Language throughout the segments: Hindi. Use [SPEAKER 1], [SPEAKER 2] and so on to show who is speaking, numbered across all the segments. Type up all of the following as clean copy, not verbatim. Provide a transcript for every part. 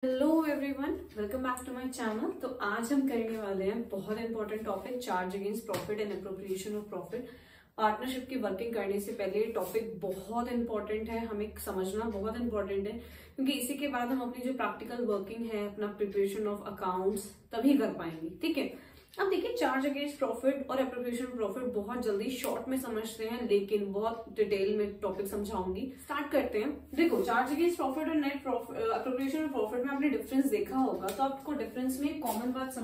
[SPEAKER 1] Hello everyone, welcome back to my channel. तो आज हम करने वाले हैं बहुत important topic, charge against profit and appropriation of profit. Partnership की वर्किंग करने से पहले ये टॉपिक बहुत इंपॉर्टेंट है, हमें समझना बहुत इंपॉर्टेंट है, क्योंकि इसी के बाद हम अपनी जो प्रैक्टिकल वर्किंग है, अपना प्रिपरेशन ऑफ अकाउंट्स तभी कर पाएंगे। ठीक है, अब देखिए चार्ज अगेंस्ट प्रॉफिट और एप्रोप्रिएशन ऑफ प्रॉफिट बहुत जल्दी शॉर्ट में समझते हैं, लेकिन बहुत डिटेल में टॉपिक समझाऊंगी। स्टार्ट करते हैं। देखो, चार्ज अगेंस्ट प्रॉफिट और नेट एप्रोप्रिएशन ऑफ प्रॉफिट में आपने डिफरेंस देखा होगा, तो आपको डिफरेंस में एक कॉमन बात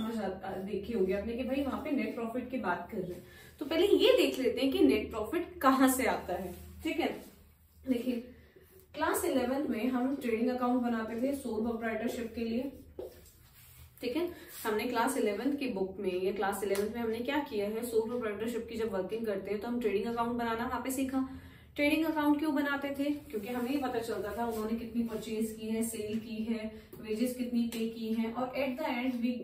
[SPEAKER 1] देखी होगी आपने कि भाई वहां पे नेट प्रॉफिट की बात कर रहे हैं। तो पहले ये देख लेते हैं कि नेट प्रॉफिट कहां से आता है। ठीक है, देखिए क्लास 11 में हम ट्रेडिंग अकाउंट बनाते थे सोल प्रोप्राइटरशिप के लिए। ठीक है, हमने क्लास 11 की बुक में या क्लास 11 में हमने क्या किया है, सोल प्रोप्राइटरशिप की जब वर्किंग करते हैं तो हम ट्रेडिंग अकाउंट बनाना वहां पे सीखा। ट्रेडिंग अकाउंट क्यों बनाते थे? क्योंकि हमें ये पता चलता था उन्होंने कितनी परचेज की है, सेल की है, वेजेस कितनी पे की है, और at the end we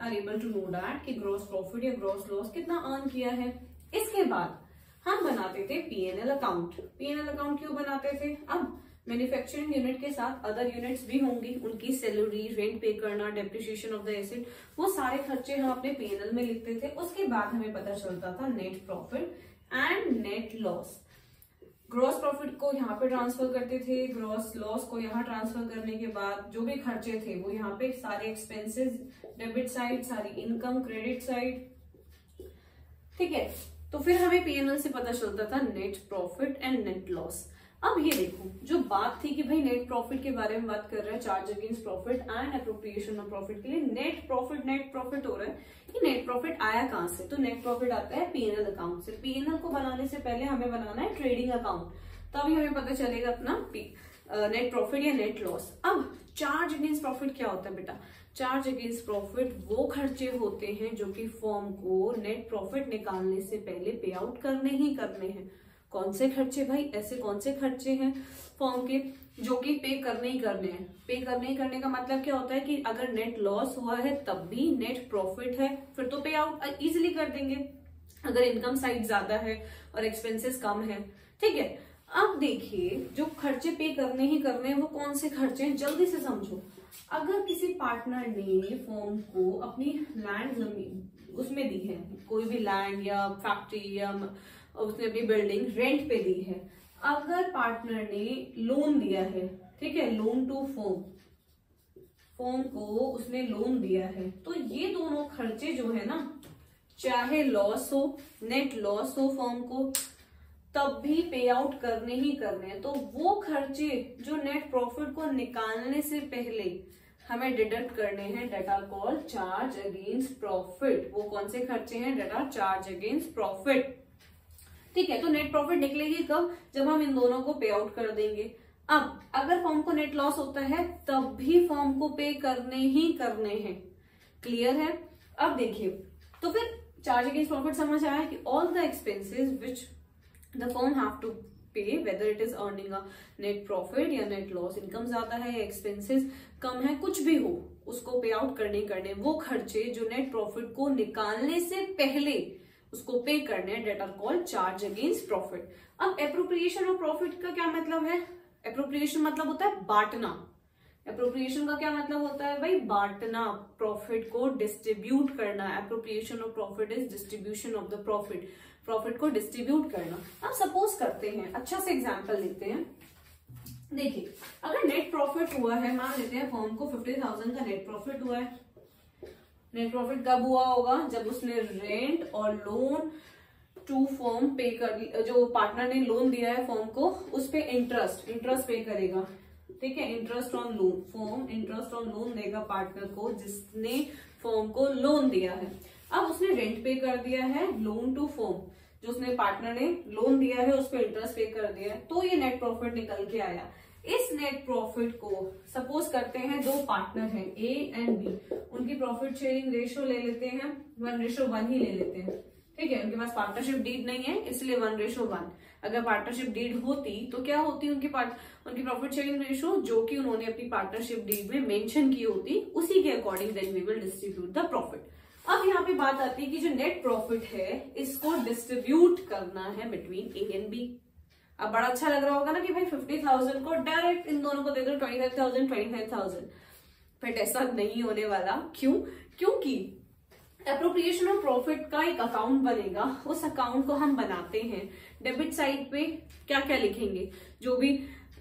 [SPEAKER 1] are able to know that कि ग्रॉस प्रॉफिट या ग्रॉस लॉस कितना अर्न किया है। इसके बाद हम बनाते थे पीएनएल अकाउंट। पीएनएल अकाउंट क्यों बनाते थे? अब मैन्युफैक्चरिंग यूनिट के साथ अदर यूनिट्स भी होंगी, उनकी सैलरी, रेंट पे करना, डेप्रिसिएशन ऑफ द एसेट, वो सारे खर्चे हम अपने पीएनएल में लिखते थे। उसके बाद हमें पता चलता था net profit and net loss. Gross profit को यहाँ पे ट्रांसफर करते थे, ग्रॉस लॉस को यहाँ ट्रांसफर करने के बाद जो भी खर्चे थे वो यहाँ पे, सारे एक्सपेंसेस डेबिट साइड, सारी इनकम क्रेडिट साइड। ठीक है, तो फिर हमें पीएनएल से पता चलता था net profit and net loss. अब ये देखो, जो बात थी कि भाई नेट प्रॉफिट के बारे में बात कर रहा है, charge against profit and appropriation of profit के लिए नेट प्रॉफिट हो रहा है। ये नेट प्रॉफिट आया कहां से? तो नेट प्रॉफिट आता है पीएनएल अकाउंट से। पीएनएल को बनाने से पहले हमें बनाना है ट्रेडिंग अकाउंट, तभी हमें पता चलेगा अपना नेट प्रॉफिट या नेट लॉस। अब चार्ज अगेंस्ट प्रॉफिट क्या होता है बेटा? चार्ज अगेंस्ट प्रॉफिट वो खर्चे होते हैं जो कि फर्म को नेट प्रॉफिट निकालने से पहले पे आउट करने ही करने हैं। कौन से खर्चे भाई? ऐसे कौन से खर्चे हैं फर्म के जो कि पे करने ही करने हैं? पे करने ही करने का मतलब क्या होता है कि अगर नेट लॉस हुआ है तब भी नेट प्रॉफिट है, फिर तो पे आउट इजिली कर देंगे अगर इनकम साइड ज्यादा है और एक्सपेंसेस कम है। ठीक है, अब देखिए जो खर्चे पे करने ही करने हैं वो कौन से खर्चे हैं, जल्दी से समझो। अगर किसी पार्टनर ने फर्म को अपनी लैंड जमीन उसमें दी है, कोई भी लैंड या फैक्ट्री या उसने अपनी बिल्डिंग रेंट पे दी है, अगर पार्टनर ने लोन दिया है, ठीक है, लोन टू फर्म को उसने लोन दिया है, तो ये दोनों खर्चे जो है ना, चाहे लॉस हो, नेट लॉस हो फर्म को, तब भी पे आउट करने ही करने हैं। तो वो खर्चे जो नेट प्रॉफिट को निकालने से पहले हमें डिडक्ट करने हैं, that are called charge against profit. वो कौन से खर्चे हैं? That are charge against profit. ठीक है, तो नेट प्रॉफिट निकलेगी कब? जब हम इन दोनों को पे आउट कर देंगे। अब अगर फर्म को नेट लॉस होता है तब भी फर्म को पे करने ही करने हैं। क्लियर है? अब देखिए, तो फिर चार्ज अगेंस्ट प्रॉफिट समझ आया कि all the expenses which the firm have to pay, whether it is earning a net profit या नेट लॉस, इनकम ज्यादा है या एक्सपेंसेस कम है, कुछ भी हो, उसको पे आउट करने वो खर्चे जो नेट प्रॉफिट को निकालने से पहले उसको पे करने हैं, that are called charge against profit. अब एप्रोप्रिएशन ऑफ प्रॉफिट का क्या मतलब है? एप्रोप्रिएशन मतलब होता है बांटना। एप्रोप्रिएशन का क्या मतलब होता है भाई? बांटना, प्रॉफिट को डिस्ट्रीब्यूट करना। Appropriation of profit is distribution of the profit, profit को डिस्ट्रीब्यूट करना। अब सपोज करते हैं, अच्छा से एग्जांपल लेते हैं। देखिए, अगर नेट प्रॉफिट हुआ है, मान लेते हैं फर्म को 50,000 का नेट प्रॉफिट हुआ है। नेट प्रॉफिट कब हुआ होगा? जब उसने रेंट और लोन टू फर्म पे कर, जो पार्टनर ने लोन दिया है फर्म को, उस पे इंटरेस्ट पे करेगा। ठीक है, interest on loan, firm interest on loan देगा पार्टनर को जिसने फर्म को लोन दिया है। अब उसने रेंट पे कर दिया है, लोन टू फर्म, जो उसने पार्टनर ने लोन दिया है उस पर इंटरेस्ट पे कर दिया है, तो ये नेट प्रॉफिट निकल के आया। इस नेट प्रॉफिट को सपोज करते हैं दो पार्टनर हैं ए एंड बी, उनकी प्रॉफिट शेयरिंग रेशियो ले लेते हैं 1:1 ही ले लेते हैं। ठीक है, उनके पास पार्टनरशिप डीड नहीं है इसलिए 1:1। अगर पार्टनरशिप डीड होती तो क्या होती? उनकी प्रॉफिट शेयरिंग रेशियो जो कि उन्होंने अपनी पार्टनरशिप डीड में मेंशन की होती, उसी के according then we will distribute the profit. अब यहाँ पे बात आती है कि जो नेट प्रॉफिट है इसको डिस्ट्रीब्यूट करना है बिटवीन ए एंड बी। अब बड़ा अच्छा लग रहा होगा ना कि भाई 50,000 को डायरेक्ट इन दोनों को दे दो 25,000। बट ऐसा नहीं होने वाला। क्यों? क्योंकि एप्रोप्रिएशन ऑफ प्रॉफिट का एक अकाउंट बनेगा, उस अकाउंट को हम बनाते हैं। डेबिट साइड पे क्या क्या लिखेंगे, जो भी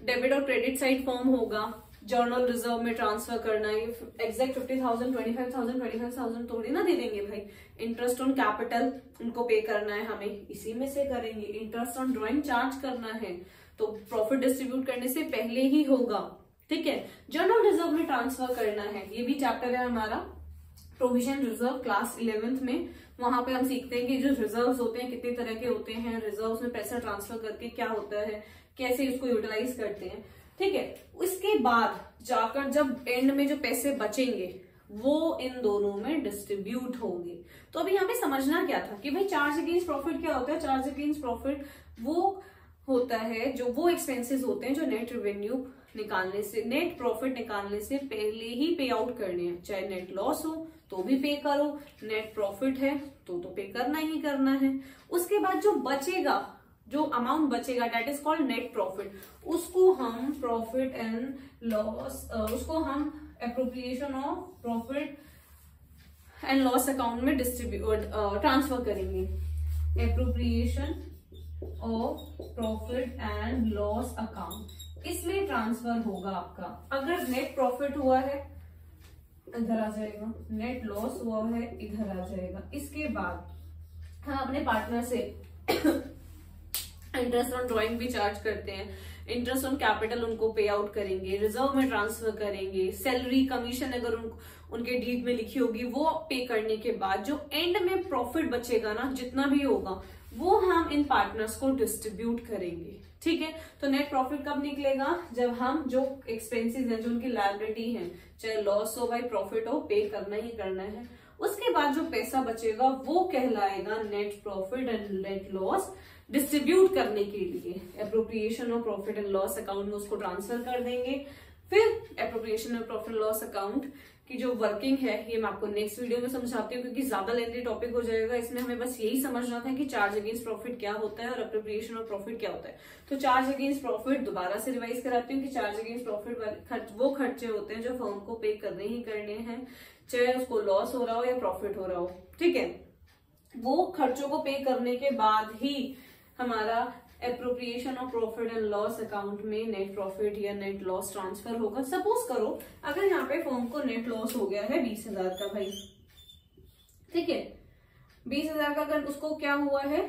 [SPEAKER 1] डेबिट और क्रेडिट साइड फॉर्म होगा, जर्नल रिजर्व में ट्रांसफर करना है। एग्जैक्ट 50,000 25,000 थोड़ी ना दे देंगे भाई। इंटरेस्ट ऑन कैपिटल उनको पे करना है, हमें इसी में से करेंगे। इंटरेस्ट ऑन ड्राइंग चार्ज करना है तो प्रॉफिट डिस्ट्रीब्यूट करने से पहले ही होगा, ठीक है। जर्नल रिजर्व में ट्रांसफर करना है, ये भी चैप्टर है हमारा प्रोविजन रिजर्व क्लास 11th में। वहां पे हम सीखते हैं कि जो रिजर्व्स होते हैं कितने तरह के होते हैं, रिजर्व्स में पैसा ट्रांसफर करके क्या होता है, कैसे इसको यूटिलाइज करते हैं, ठीक है। उसके बाद जाकर जब एंड में जो पैसे बचेंगे वो इन दोनों में डिस्ट्रीब्यूट होंगे। तो अभी यहाँ पे समझना क्या था कि भाई चार्ज अगेंस्ट प्रॉफिट क्या होता है। चार्ज अगेंस्ट प्रॉफिट वो होता है जो वो एक्सपेंसेस होते हैं जो नेट रेवेन्यू निकालने से, नेट प्रॉफिट निकालने से पहले ही पे आउट करने हैं। चाहे नेट लॉस हो तो भी पे करो, नेट प्रॉफिट है तो पे करना ही करना है। उसके बाद जो बचेगा, जो अमाउंट बचेगा, that is called net profit. उसको हम प्रॉफिट एंड लॉस, उसको हम appropriation of profit and loss account में डिस्ट्रीब्यूट ट्रांसफर करेंगे। Appropriation of profit and loss account, इसमें ट्रांसफर होगा आपका। अगर नेट प्रॉफिट हुआ है इधर आ जाएगा, नेट लॉस हुआ है इधर आ जाएगा। इसके बाद हम अपने पार्टनर से इंटरेस्ट ऑन ड्राइंग भी चार्ज करते हैं, इंटरेस्ट ऑन कैपिटल उनको पे आउट करेंगे, रिजर्व में ट्रांसफर करेंगे, सैलरी कमीशन अगर उनके डीड में लिखी होगी वो पे करने के बाद जो एंड में प्रॉफिट बचेगा ना, जितना भी होगा वो हम इन पार्टनर्स को डिस्ट्रीब्यूट करेंगे, ठीक है। तो नेट प्रॉफिट कब निकलेगा? जब हम जो एक्सपेंसेस हैं, जो उनकी लायबिलिटी है, चाहे लॉस हो भाई प्रॉफिट हो, पे करना ही करना है। उसके बाद जो पैसा बचेगा वो कहलाएगा net profit and net loss distribute करने के लिए। Appropriation of profit and loss account में उसको ट्रांसफर कर देंगे। फिर appropriation of profit loss account की जो वर्किंग है ये मैं आपको नेक्स्ट वीडियो में समझाती हूँ, क्योंकि ज्यादा लेंथी टॉपिक हो जाएगा। इसमें हमें बस यही समझना था कि चार्ज अगेंस्ट प्रॉफिट क्या होता है और एप्रोप्रिएशन ऑफ प्रॉफिट क्या होता है। तो चार्ज अगेंस्ट प्रॉफिट दोबारा से रिवाइज कराती हूँ कि चार्ज अगेंस्ट प्रॉफिट वो खर्चे होते हैं जो फर्म को पे करने ही करने हैं, चाहे उसको लॉस हो रहा हो या प्रॉफिट हो रहा हो, ठीक है। वो खर्चों को पे करने के बाद ही हमारा appropriation of profit and loss account में नेट प्रॉफिट या नेट लॉस ट्रांसफर होगा। सपोज करो अगर यहाँ पे फर्म को नेट लॉस हो गया है 20,000 का भाई, ठीक है। 20,000 का अगर उसको क्या हुआ है,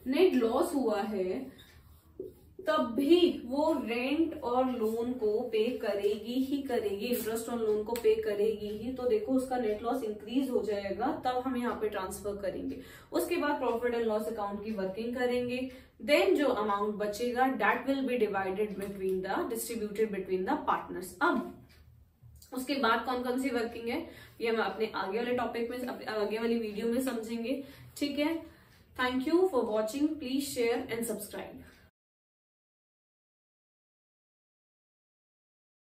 [SPEAKER 1] नेट लॉस हुआ है, तब भी वो रेंट और लोन को पे करेगी ही करेगी, इंटरेस्ट ऑन लोन को पे करेगी ही। तो देखो उसका नेट लॉस इंक्रीज हो जाएगा, तब हम यहाँ पे ट्रांसफर करेंगे। उसके बाद प्रॉफिट एंड लॉस अकाउंट की वर्किंग करेंगे। देन जो अमाउंट बचेगा that will be divided between the distributed between the partners. अब उसके बाद कौन कौन सी वर्किंग है ये हम अपने आगे वाले टॉपिक में, आगे वाली वीडियो में समझेंगे, ठीक है। Thank you for watching, please share and subscribe.